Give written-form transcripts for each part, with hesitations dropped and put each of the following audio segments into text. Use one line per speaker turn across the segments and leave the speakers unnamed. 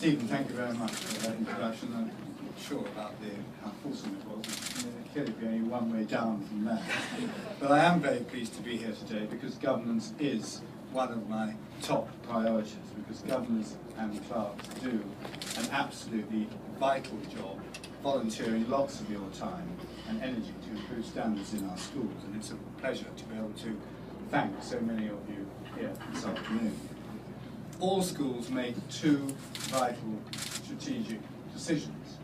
Stephen, thank you very much for that introduction. I'm not sure about how fulsome it was. There clearly be only one way down from that. But I am very pleased to be here today because governance is one of my top priorities, because governors and clerks do an absolutely vital job, volunteering lots of your time and energy to improve standards in our schools. And it's a pleasure to be able to thank so many of you here this afternoon. All schools make two vital strategic decisions: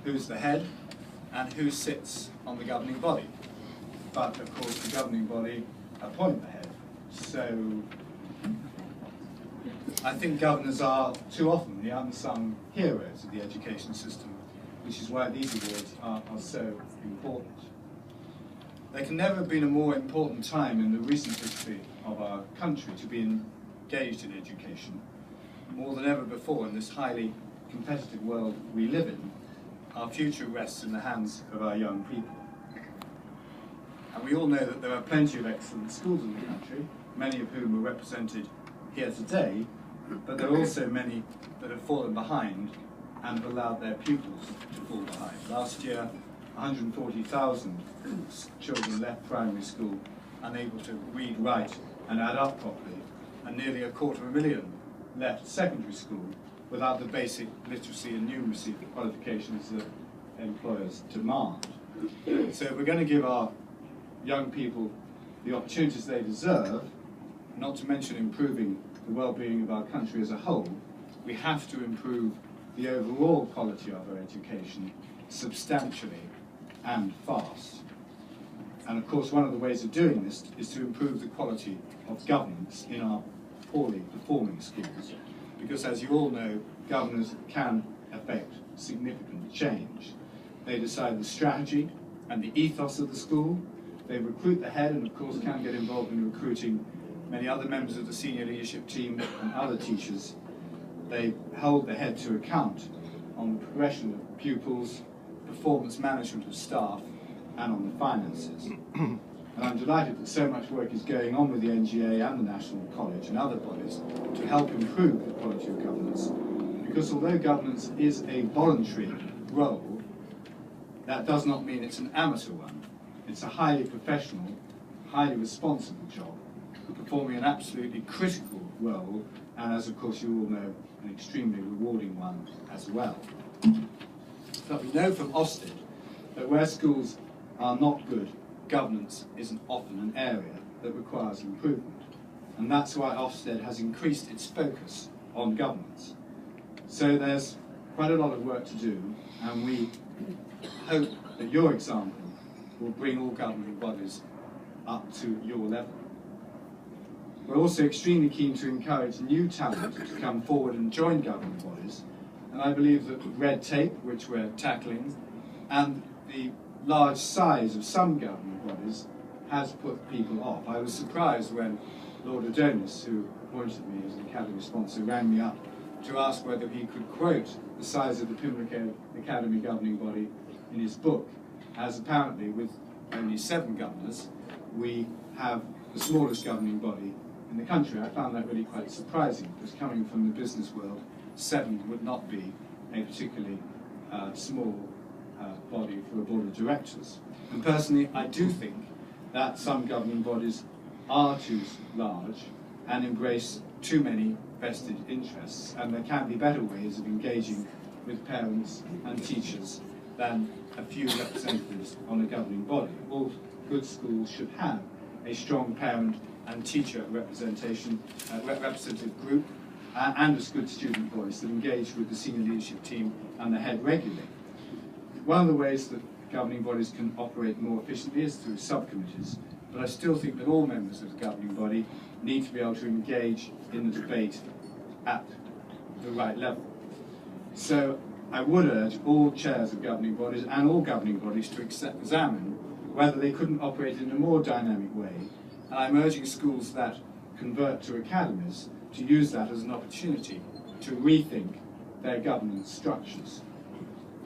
who's the head and who sits on the governing body. But of course the governing body appoint the head. So I think governors are too often the unsung heroes of the education system, which is why these awards are so important. There can never have been a more important time in the recent history of our country to be engaged in education. More than ever before in this highly competitive world we live in, our future rests in the hands of our young people. And we all know that there are plenty of excellent schools in the country, many of whom are represented here today, but there are also many that have fallen behind and have allowed their pupils to fall behind. Last year, 140,000 children left primary school unable to read, write and add up properly, and nearly 250,000 left secondary school without the basic literacy and numeracy qualifications that employers demand. So if we're going to give our young people the opportunities they deserve, not to mention improving the well-being of our country as a whole, we have to improve the overall quality of our education substantially and fast. And of course one of the ways of doing this is to improve the quality of governance in our poorly performing schools, because as you all know, governors can affect significant change. They decide the strategy and the ethos of the school, they recruit the head and of course can get involved in recruiting many other members of the senior leadership team and other teachers. They hold the head to account on the progression of pupils, performance management of staff and on the finances. And I'm delighted that so much work is going on with the NGA and the National College and other bodies to help improve the quality of governance. Because although governance is a voluntary role, that does not mean it's an amateur one. It's a highly professional, highly responsible job, performing an absolutely critical role, and as of course you all know, an extremely rewarding one as well. But we know from Ofsted that where schools are not good, governance isn't often an area that requires improvement. And that's why Ofsted has increased its focus on governance. So there's quite a lot of work to do, and we hope that your example will bring all governing bodies up to your level. We're also extremely keen to encourage new talent to come forward and join governing bodies, and I believe that red tape, which we're tackling, and the large size of some governing bodies has put people off. I was surprised when Lord Adonis, who appointed me as an Academy sponsor, rang me up to ask whether he could quote the size of the Pimlico Academy governing body in his book, as apparently with only 7 governors, we have the smallest governing body in the country. I found that really quite surprising, because coming from the business world, 7 would not be a particularly small body for a board of directors. And personally, I do think that some governing bodies are too large and embrace too many vested interests, and there can be better ways of engaging with parents and teachers than a few representatives on a governing body. All good schools should have a strong parent and teacher representation, representative group, and a good student voice that engage with the senior leadership team and the head regularly. One of the ways that governing bodies can operate more efficiently is through subcommittees, but I still think that all members of the governing body need to be able to engage in the debate at the right level. So I would urge all chairs of governing bodies and all governing bodies to examine whether they couldn't operate in a more dynamic way, and I'm urging schools that convert to academies to use that as an opportunity to rethink their governance structures.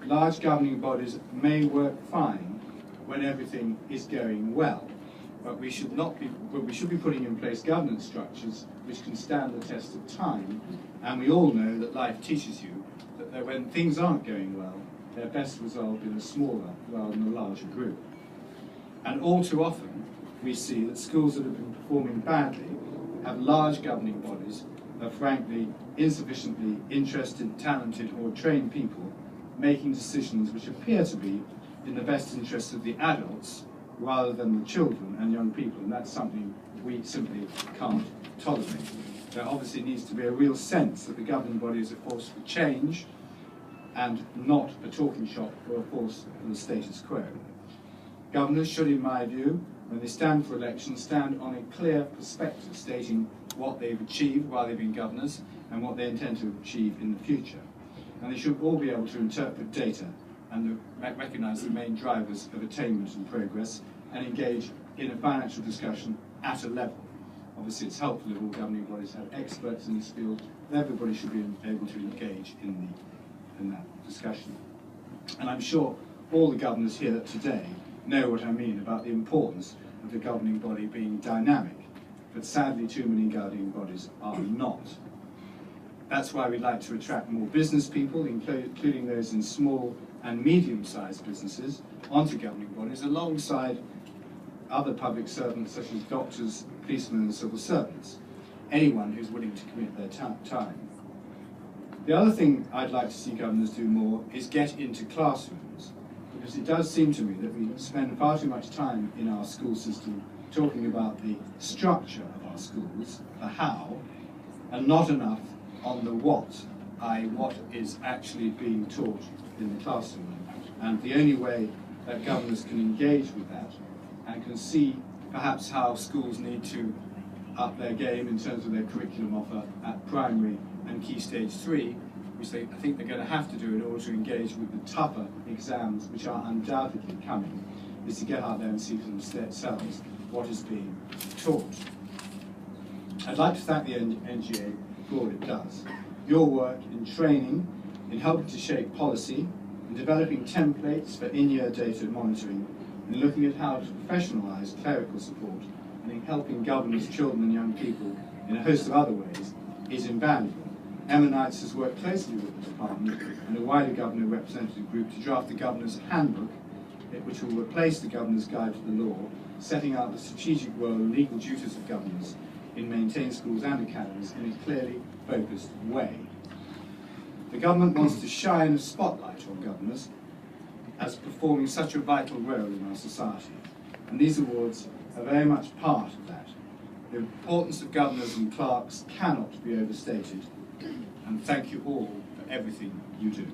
Large governing bodies may work fine when everything is going well, but we should be putting in place governance structures which can stand the test of time, and we all know that life teaches you that when things aren't going well, they're best resolved in a smaller rather than a larger group. And all too often, we see that schools that have been performing badly have large governing bodies of frankly insufficiently interested, talented or trained people making decisions which appear to be in the best interest of the adults rather than the children and young people, and that's something we simply can't tolerate. There obviously needs to be a real sense that the governing body is a force for change and not a talking shop or a force for the status quo. Governors should, in my view, when they stand for election, stand on a clear perspective stating what they've achieved while they've been governors and what they intend to achieve in the future. And they should all be able to interpret data and recognise the main drivers of attainment and progress and engage in a financial discussion at a level. Obviously it's helpful if all governing bodies have experts in this field, but everybody should be able to engage in that discussion. And I'm sure all the governors here today know what I mean about the importance of the governing body being dynamic, but sadly too many governing bodies are not. That's why we'd like to attract more business people, including those in small and medium-sized businesses, onto governing bodies, alongside other public servants such as doctors, policemen and civil servants, anyone who's willing to commit their time. The other thing I'd like to see governors do more is get into classrooms, because it does seem to me that we spend far too much time in our school system talking about the structure of our schools, the how, and not enough on the what, i.e. what is actually being taught in the classroom. And the only way that governors can engage with that and can see perhaps how schools need to up their game in terms of their curriculum offer at primary and Key Stage 3, which I think they're going to have to do in order to engage with the tougher exams which are undoubtedly coming, is to get out there and see for themselves what is being taught. I'd like to thank the NGA for all it does. Your work in training, in helping to shape policy, in developing templates for in-year data monitoring, in looking at how to professionalise clerical support, and in helping governors, children and young people in a host of other ways, is invaluable. Emma Knights has worked closely with the department and a wider governor representative group to draft the Governor's Handbook, which will replace the Governor's Guide to the Law, setting out the strategic role and legal duties of governors in maintaining schools and academies in a clearly focused way. The government wants to shine a spotlight on governors as performing such a vital role in our society, and these awards are very much part of that. The importance of governors and clerks cannot be overstated, and thank you all for everything you do.